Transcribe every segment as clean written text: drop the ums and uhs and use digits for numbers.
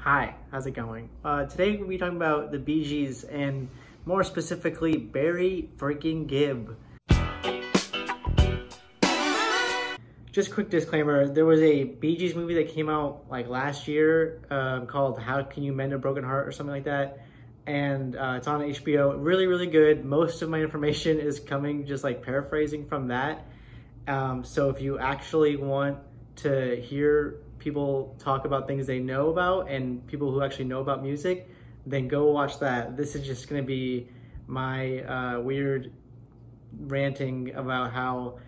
Hi, how's it going? Today we'll be talking about the Bee Gees and more specifically Barry freaking Gibb. Just quick disclaimer, there was a Bee Gees movie that came out like last year called How Can You Mend a Broken Heart or something like that. And it's on HBO, really good. Most of my information is coming just like paraphrasing from that. So if you actually want to hear people talk about things they know about and people who actually know about music, then go watch that. This is just gonna be my weird ranting about how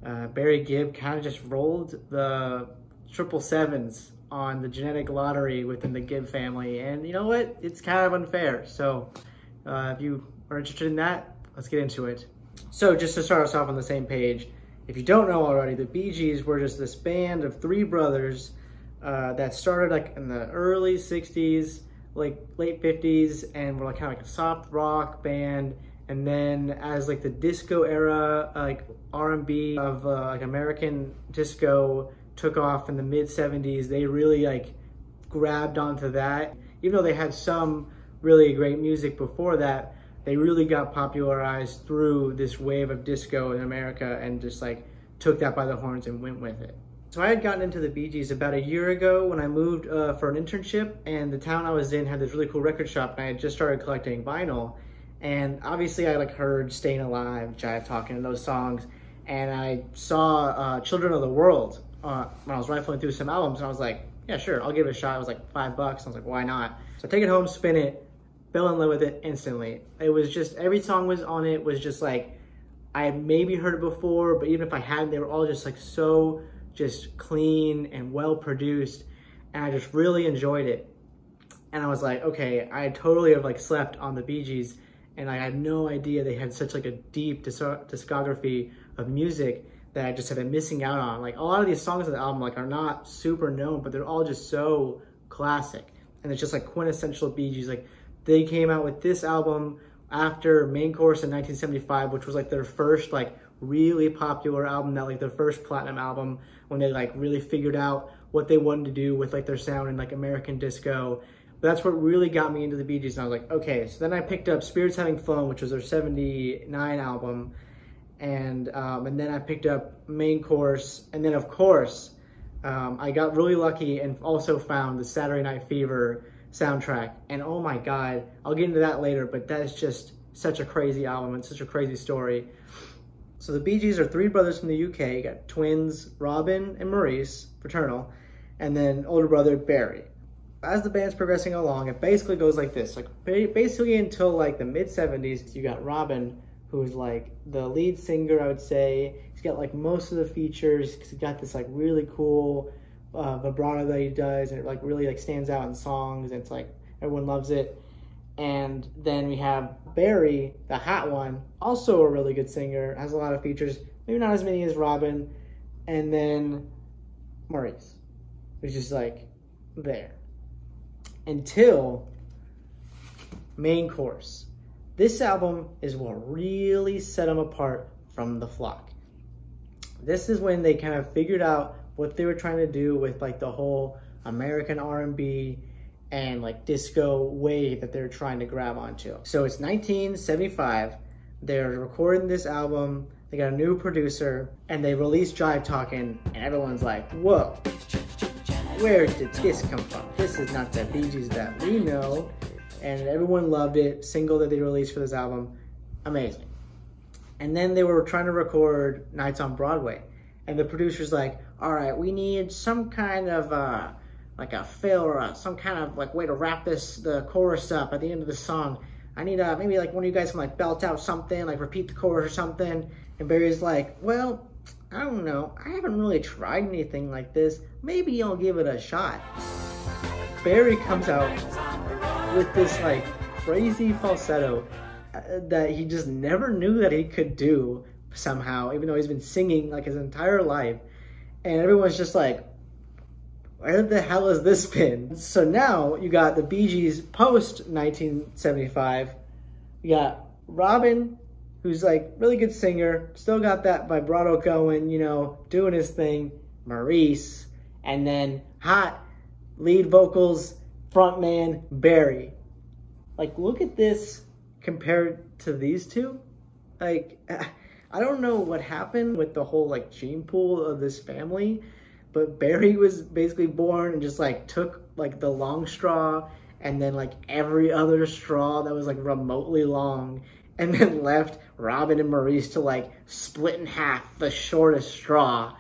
Barry Gibb kind of just rolled the 777s on the genetic lottery within the Gibb family. And you know what? It's kind of unfair. So if you are interested in that, let's get into it. So just to start us off on the same page, if you don't know already, the Bee Gees were just this band of three brothers that started like in the early 60s, like late 50s, and were like kind of like a soft rock band. And then as like the disco era, like R&B of like American disco took off in the mid 70s, they really like grabbed onto that. Even though they had some really great music before that, they really got popularized through this wave of disco in America and just like took that by the horns and went with it. So I had gotten into the Bee Gees about a year ago when I moved for an internship, and the town I was in had this really cool record shop, and I had just started collecting vinyl. And obviously I like heard Staying Alive, Jive Talking, and those songs, and I saw Children of the World when I was rifling through some albums, and I was like, yeah, sure, I'll give it a shot. It was like $5. I was like, why not? So I take it home, spin it, fell in love with it instantly. It was just, every song was on it was just like, I had maybe heard it before, but even if I hadn't, they were all just like so just clean and well produced, and I just really enjoyed it. And I was like, okay, I totally have like slept on the Bee Gees, and I had no idea they had such like a deep discography of music that I just had been missing out on. Like a lot of these songs on the album like are not super known, but they're all just so classic, and it's just like quintessential Bee Gees. Like they came out with this album after Main Course in 1975, which was like their first like really popular album, that like their first platinum album, when they like really figured out what they wanted to do with like their sound and like American disco. But that's what really got me into the Bee Gees, and I was like, okay. So then I picked up Spirits Having Flown, which was their 79 album, and then I picked up Main Course, and then of course I got really lucky and also found the Saturday Night Fever soundtrack, and oh my god, I'll get into that later, but that is just such a crazy album and such a crazy story. So the Bee Gees are three brothers from the UK. You got twins Robin and Maurice, fraternal, and then older brother Barry. As the band's progressing along, it basically goes like this, like basically until like the mid 70s. You got Robin, who's like the lead singer, I would say. He's got like most of the features because he got this like really cool vibrato that he does, and it like really like stands out in songs, and it's like everyone loves it. And then we have Barry, the hot one, also a really good singer, has a lot of features, maybe not as many as Robin. And then Maurice, who's just like there. Until Main Course. This album is what really set them apart from the flock. This is when they kind of figured out what they were trying to do with like the whole American R&B and like disco wave that they're trying to grab onto. So it's 1975, they're recording this album, they got a new producer, and they released Jive Talking, and everyone's like, whoa, where did this come from? This is not the Bee Gees that we know. And everyone loved it. Single that they released for this album, amazing. And then they were trying to record Nights on Broadway, and the producer's like, all right, we need some kind of like a fill or some kind of like way to wrap the chorus up at the end of the song. I need maybe like one of you guys can like belt out something, like repeat the chorus or something. And Barry's like, well, I don't know, I haven't really tried anything like this. Maybe I'll give it a shot. Barry comes out with this like crazy falsetto that he just never knew that he could do somehow, even though he's been singing like his entire life. And everyone's just like, where the hell has this been? So now you got the Bee Gees post 1975. You got Robin, who's like really good singer, still got that vibrato going, you know, doing his thing. Maurice, and then hot lead vocals frontman Barry. Like, look at this compared to these two. Like, I don't know what happened with the whole like gene pool of this family, but Barry was basically born and just like took like the long straw and then like every other straw that was like remotely long, and then left Robin and Maurice to like split in half the shortest straw,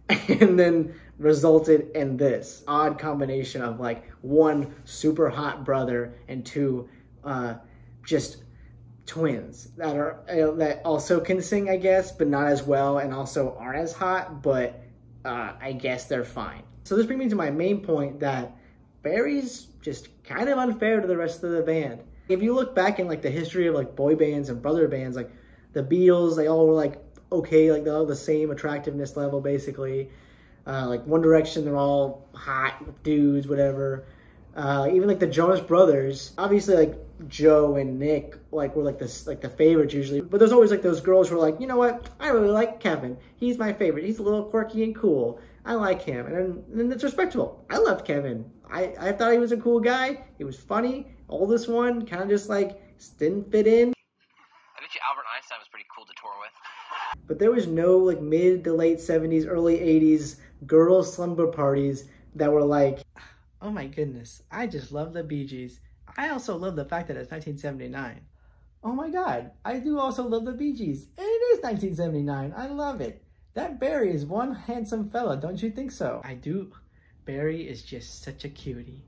and then resulted in this odd combination of like one super hot brother and two just twins that are that also can sing, I guess, but not as well, and also aren't as hot, but I guess they're fine. So this brings me to my main point, that Barry's just kind of unfair to the rest of the band. If you look back in like the history of like boy bands and brother bands, like the Beatles, they all were like okay, like they all have the same attractiveness level basically. Like One Direction, they're all hot dudes, whatever. Even like the Jonas Brothers, obviously like Joe and Nick like were like this like the favorites usually, but there's always like those girls who are like, you know what, I really like Kevin, he's my favorite, he's a little quirky and cool, I like him, and it's respectable. I loved Kevin. I thought he was a cool guy, he was funny. Oldest one kind of just like didn't fit in. I bet you Albert Einstein was pretty cool to tour with. But there was no like mid to late 70s, early 80s girls' slumber parties that were like, oh my goodness, I just love the Bee Gees. I also love the fact that it's 1979. Oh my God, I do also love the Bee Gees. And it is 1979, I love it. That Barry is one handsome fella, don't you think so? I do. Barry is just such a cutie.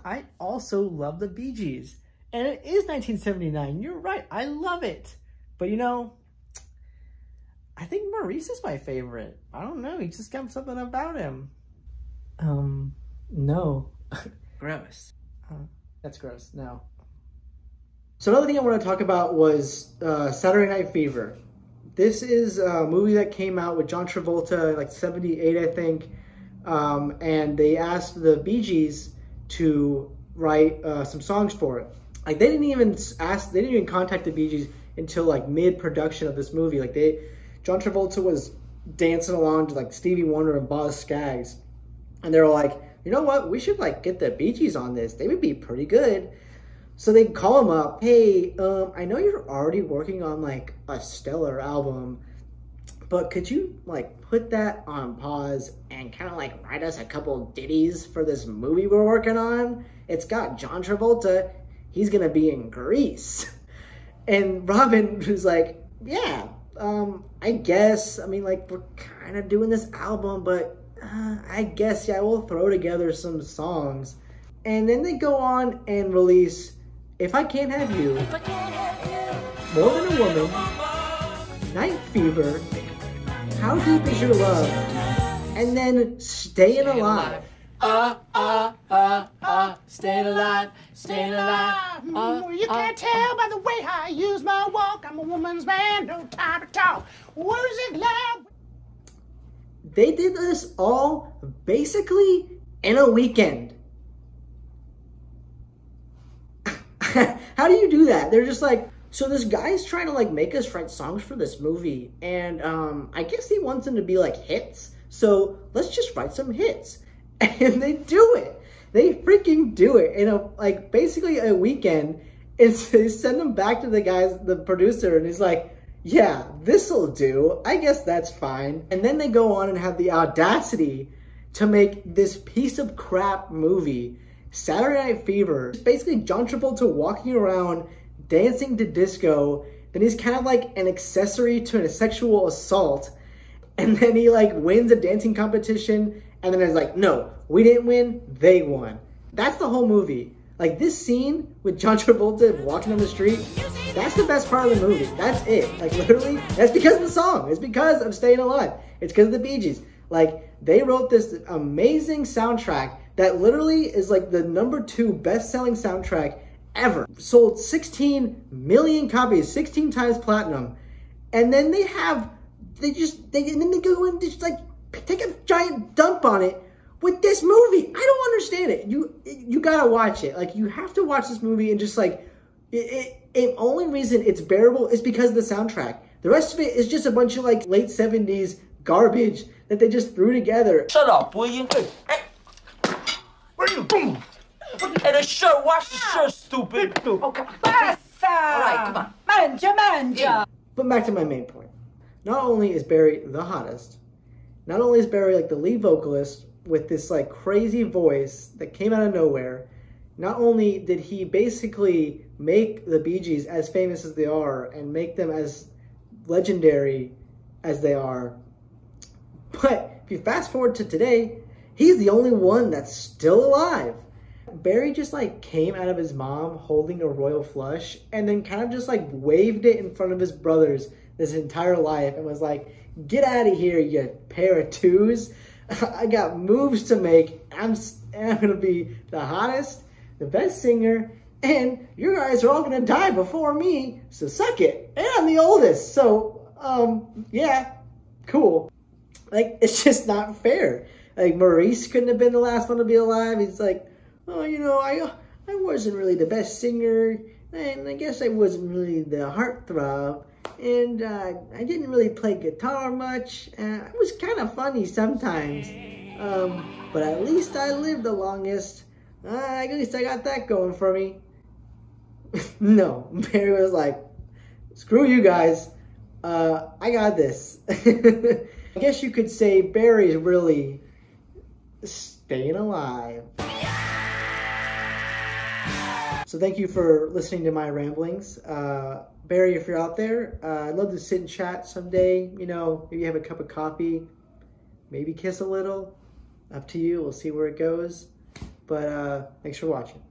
I also love the Bee Gees. And it is 1979, you're right, I love it. But you know, I think Maurice is my favorite. I don't know, he just got something about him. No. Gross. That's gross, no. So another thing I want to talk about was Saturday Night Fever. This is a movie that came out with John Travolta, like 78, I think. And they asked the Bee Gees to write some songs for it. Like they didn't even contact the Bee Gees until like mid-production of this movie. Like John Travolta was dancing along to like Stevie Wonder and Boz Scaggs. And they were like, you know what, we should like get the Bee Gees on this. They would be pretty good. So they call him up. Hey, I know you're already working on like a stellar album, but could you like put that on pause and kind of like write us a couple ditties for this movie we're working on? It's got John Travolta. He's going to be in Grease. And Robin was like, yeah, I guess. I mean, like, we're kind of doing this album, but I guess, yeah, we'll throw together some songs. And then they go on and release If I Can't Have You, More Than a Woman, Night Fever, How Deep Is Your Love, and then Staying Alive. Staying alive, staying alive. You can't tell by the way I use my walk. I'm a woman's man, no time to talk. Music loud. They did this all basically in a weekend. How do you do that? They're just like, so this guy's trying to like make us write songs for this movie, and I guess he wants them to be like hits, so let's just write some hits. And they do it. They freaking do it in a like basically a weekend. And so they send them back to the producer, and he's like, yeah, this'll do. I guess that's fine. And then they go on and have the audacity to make this piece of crap movie, Saturday Night Fever. It's basically John Travolta walking around dancing to disco. Then he's kind of like an accessory to a sexual assault. And then he like wins a dancing competition. And then it's like, no, we didn't win, they won. That's the whole movie. Like this scene with John Travolta walking on the street, that's the best part of the movie. That's it. Like literally, that's because of the song. It's because of Staying Alive. It's because of the Bee Gees. Like they wrote this amazing soundtrack that literally is like the go best-selling soundtrack ever. Sold 16 million copies, 16 times platinum. And then they go and just like take a giant dump on it with this movie. I don't understand it. You gotta watch it. Like you have to watch this movie and just like the only reason it's bearable is because of the soundtrack. The rest of it is just a bunch of like late 70s garbage that they just threw together. Shut up, will you? Hey, where you going? the shirt. Wash the shirt, stupid. Oh, come on. Basta! All right, come on. Mangia. But back to my main point. Not only is Barry the hottest, not only is Barry like the lead vocalist with this like crazy voice that came out of nowhere, not only did he basically make the Bee Gees as famous as they are and make them as legendary as they are, but if you fast forward to today, he's the only one that's still alive. Barry just like came out of his mom holding a royal flush and then kind of just like waved it in front of his brothers this entire life and was like, get out of here, you pair of twos. I got moves to make. I'm gonna be the hottest, the best singer, and you guys are all gonna die before me, so suck it. And I'm the oldest, so yeah, cool. Like, it's just not fair. Like, Maurice couldn't have been the last one to be alive. He's like, oh, you know, I wasn't really the best singer, and I guess I wasn't really the heartthrob, and I didn't really play guitar much. It was kind of funny sometimes, but at least I lived the longest. At least I got that going for me. No, Barry was like, screw you guys. I got this. I guess you could say Barry's really staying alive. So thank you for listening to my ramblings. Barry, if you're out there, I'd love to sit and chat someday. You know, maybe have a cup of coffee, maybe kiss a little. Up to you. We'll see where it goes. But thanks for watching.